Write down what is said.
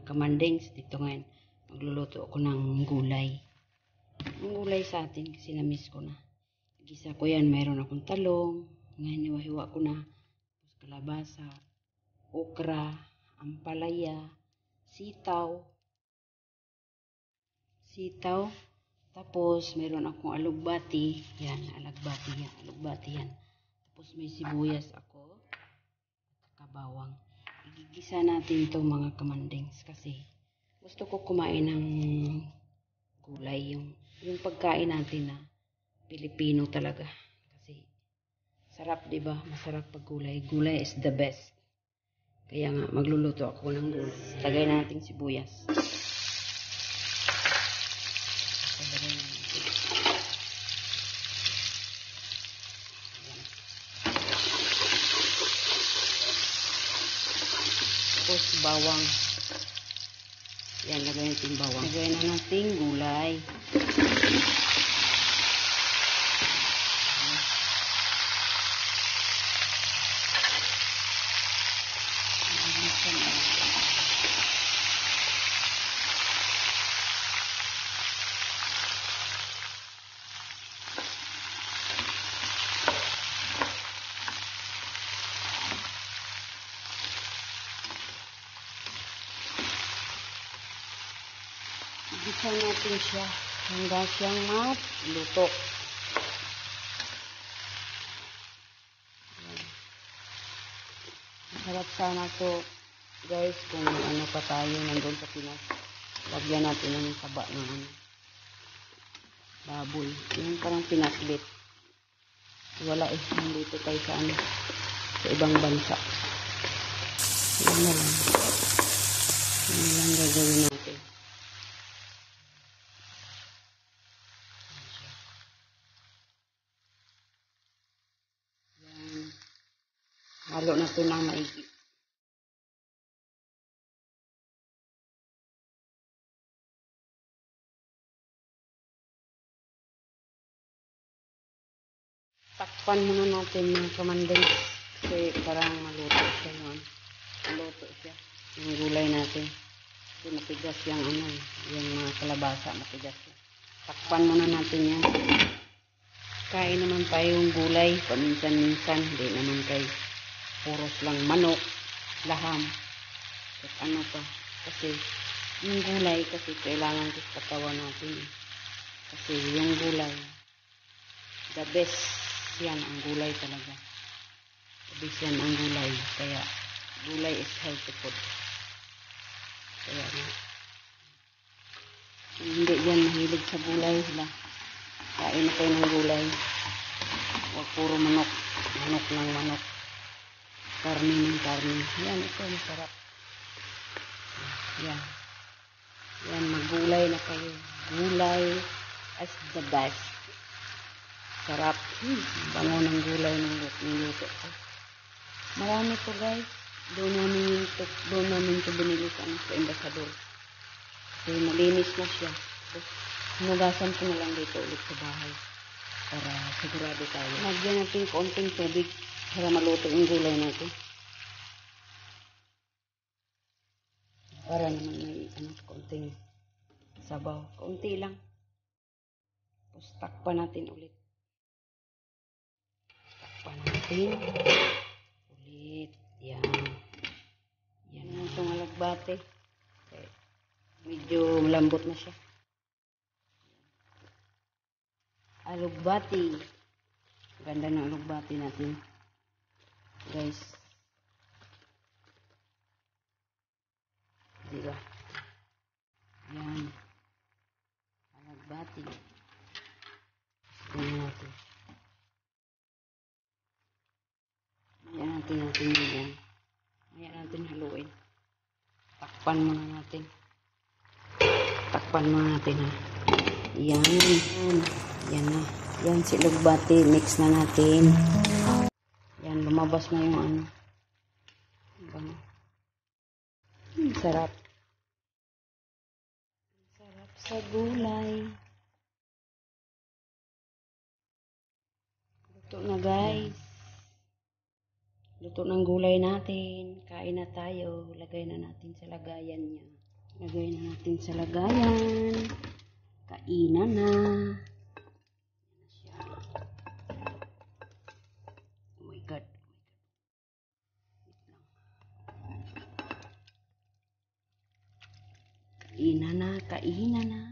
kamandings. Dito ngayon, magluluto ako ng gulay. Ang gulay sa atin kasi na-miss ko na. Gisa ko yan, mayroon akong talong. Ngayon, hiwa-hiwa ko na. Kalabasa, okra, ampalaya, sitaw. Tapos, mayroon akong alugbati. Yan, alugbati yan. Tapos, may sibuyas ako. At bawang. Igigisa natin itong mga kamandings kasi gusto ko kumain ng gulay. Yung pagkain natin na Pilipino talaga. Kasi sarap, diba? Masarap pag gulay. Gulay is the best. Kaya nga, magluluto ako ng gulay. Lagay natin sibuyas. Tapos bawang. Yan, lagay natin bawang. Lagay na natin gulay. Igisa natin siya hanggang siyang maluto. Masarap sana to guys kung ano pa tayo nandun sa Pinas. Lagyan natin ng taba ng baboy. Yung parang pinaklit. Wala nandito tayo sa ibang bansa. Yan na lang. Yan lang gagawin natin. Halo na ito ng maigi. Takpan muna natin yung kamanding kasi parang maluto siya yun. Maluto siya. Yung gulay natin. Kasi matigas yung yung mga kalabasa matigas siya. Takpan muna natin yan. Kain naman tayong gulay paminsan-minsan. Hindi naman kay puros lang manok, laham, at ano pa. Kasi yung gulay kasi kailangan ko sa katawan natin. Kasi yung gulay, the best yan ang gulay talaga. The best yan ang gulay. Kaya gulay is healthy food. Kaya hindi yan mahilig sa gulay sila. Kain na kayo ng gulay. Huwag puro manok. Manok ng manok. Karne ng karne. Yan, ito masarap. Yan. Yan, maggulay na kayo. Gulay as the best. Sarap. Bango ng gulay ng luto ko. Marami to guys. Doon namin ito binili sa Embassador. Kasi malinis na siya. Tapos, hinugasan ko na lang dito ulit sa bahay. Para sigurado tayo. Lagyan natin konting tubig para maluto yung gulay natin. Para naman may konting sabaw. Konti lang. Tapos takpan natin ulit. Takpan natin ulit. Yan. Yan ang itong alagbate. Okay. Medyo malambot na siya. Alugbati. Ganda ng alugbati natin. Guys. Diba? Yan. Alugbati. Tingnan natin. Ayan natin yan. Ayan natin haluin. Takpan muna natin. Takpan muna natin ha. Yan. Yan na. Yan si alugbati. Mix na natin. Yan. Lumabas na yung sarap. Sarap sa gulay. Luto na guys. Luto ng gulay natin. Kain na tayo. Lagay na natin sa lagayan niya. Lagay na natin sa lagayan. Kainan na. Oh my God. Kainan na, kainan na.